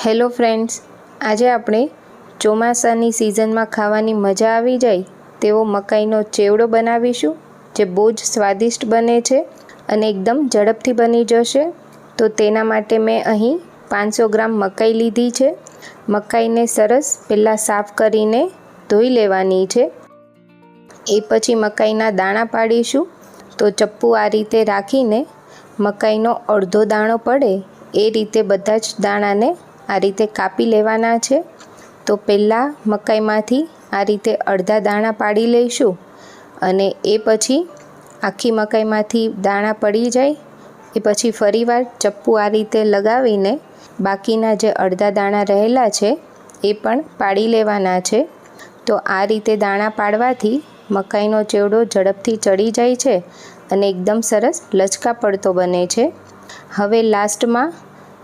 Hello friends, આજે આપણે ચોમાસાની સિઝનમાં ખાવાની મજા આવી જાય તેવો મકાઈનો ચેવડો બનાવીશું, જે બહુ જ સ્વાદિષ્ટ બને છે અને એકદમ ઝડપથી બની જશે। તો તેના માટે મેં અહીં 500 ગ્રામ મકાઈ લીધી છે। મકાઈને સરસ પહેલાં સાફ કરીને ધોઈ લેવાની છે। એ પછી મકાઈના દાણા પાડીશું। તો ચપ્પુ આ રીતે રાખીને મકાઈનો અડધો દાણો પડે એ રીતે બધા જ દાણાને આ રીતે કાપી લેવાના છે। તો પહેલાં મકાઈમાંથી આ રીતે અડધા દાણા પાડી લઈશું અને એ પછી આખી મકાઈમાંથી દાણા પડી જાય એ પછી ફરીવાર ચપ્પુ આ રીતે લગાવીને બાકીના જે અડધા દાણા રહેલા છે એ પણ પાડી લેવાના છે। તો આ રીતે દાણા પાડવાથી મકાઈનો ચેવડો ઝડપથી ચડી જાય છે અને એકદમ સરસ લચકા પડતો બને છે। હવે લાસ્ટમાં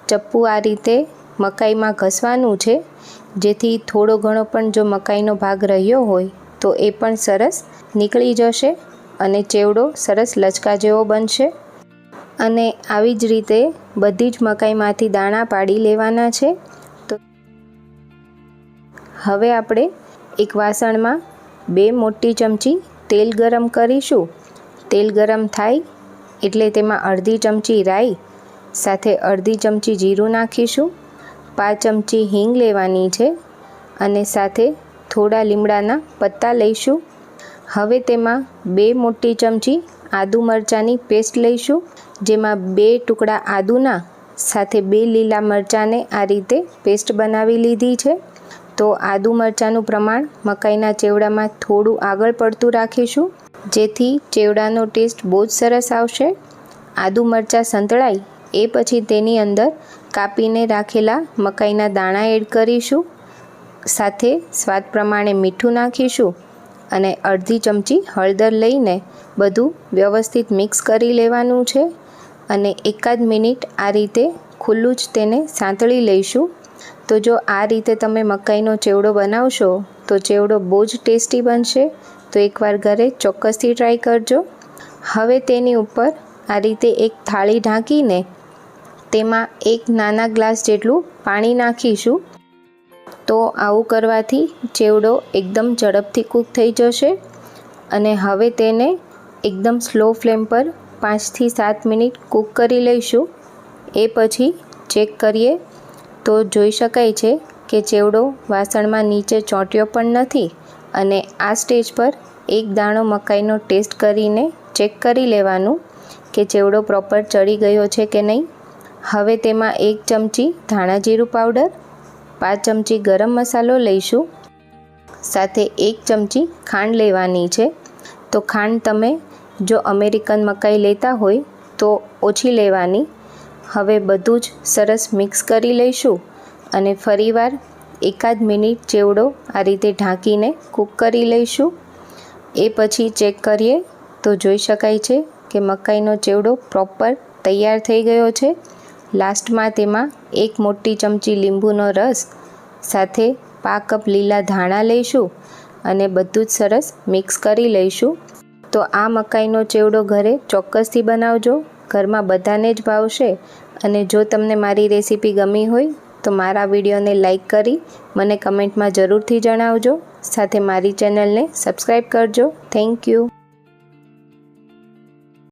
ચપ્પુ આ રીતે મકાઈમાં ઘસવાનું છે, જેથી થોડો ઘણો પણ જો મકાઈનો ભાગ રહ્યો હોય તો એ પણ સરસ નીકળી જશે અને ચેવડો સરસ લચકા જેવો બનશે। અને આવી જ રીતે બધી જ મકાઈમાંથી દાણા પાડી લેવાના છે। તો હવે આપણે એક વાસણમાં 2 મોટી ચમચી તેલ ગરમ કરીશું। તેલ ગરમ થાય એટલે તેમાં અડધી ચમચી રાઈ સાથે અડધી ચમચી જીરું નાખીશું। 5 ચમચી હિંગ લેવાની છે અને સાથે થોડા લીમડાના પત્તા લઈશું। હવે તેમાં 2 મોટી ચમચી આદુ મરચાંની પેસ્ટ લઈશું, જેમાં 2 ટુકડા આદુના સાથે 2 લીલા મરચાંને આ રીતે પેસ્ટ બનાવી લીધી છે। તો આદુ મરચાંનું પ્રમાણ મકાઈના ચેવડામાં થોડું આગળ પડતું રાખીશું, જેથી ચેવડાનો ટેસ્ટ બહુ જ સરસ આવશે। આદુ મરચાં સંતળાય એ પછી તેની અંદર કાપીને રાખેલા મકાઈના દાણા એડ કરીશું, સાથે સ્વાદ પ્રમાણે મીઠું નાખીશું અને અડધી ચમચી હળદર લઈને બધું વ્યવસ્થિત મિક્સ કરી લેવાનું છે અને એકાદ મિનિટ આ રીતે ખુલ્લું જ તેને સાંતળી લઈશું। તો જો આ રીતે તમે મકાઈનો ચેવડો બનાવશો તો ચેવડો બહુ જ ટેસ્ટી બનશે। તો એકવાર ઘરે ચોક્કસથી ટ્રાય કરજો। હવે તેની ઉપર આ રીતે એક થાળી ઢાંકીને તેમાં 1 નાના ગ્લાસ જેટલું પાણી નાખીશું। તો આવું કરવાથી ચેવડો એકદમ ઝડપથી કૂક થઈ જશે અને હવે તેને એકદમ સ્લો ફ્લેમ પર 5 થી 7 મિનિટ કૂક કરી લઈશું। એ પછી ચેક કરીએ તો જોઈ શકાય છે કે ચેવડો વાસણમાં નીચે ચોંટ્યો પણ નથી અને આ સ્ટેજ પર એક દાણો મકાઈનો ટેસ્ટ કરીને ચેક કરી લેવાનું કે ચેવડો પ્રોપર ચડી ગયો છે કે નહીં। હવે તેમાં 1 ચમચી ધાણા જીરું પાવડર, 5 ચમચી ગરમ મસાલો લઈશું, સાથે 1 ચમચી ખાંડ લેવાની છે। તો ખાંડ તમે જો અમેરિકન મકાઈ લેતા હોય તો ઓછી લેવાની। હવે બધું જ સરસ મિક્સ કરી લઈશું અને ફરીવાર એકાદ મિનિટ ચેવડો આ રીતે ઢાંકીને કૂક કરી લઈશું। એ પછી ચેક કરીએ તો જોઈ શકાય છે કે મકાઈનો ચેવડો પ્રોપર તૈયાર થઈ ગયો છે। લાસ્ટમાં તેમાં 1 મોટી ચમચી લીંબુનો રસ સાથે 1/2 કપ લીલા ધાણા લઈશું અને બધું જ સરસ મિક્સ કરી લઈશું। તો આ મકાઈનો ચેવડો ઘરે ચોક્કસથી બનાવજો, ઘરમાં બધાને જ ભાવશે। અને જો તમને મારી રેસીપી ગમી હોય તો મારા વિડીયોને લાઈક કરી મને કમેન્ટમાં જરૂરથી જણાવજો, સાથે મારી ચેનલને સબસ્ક્રાઈબ કરજો। Thank you.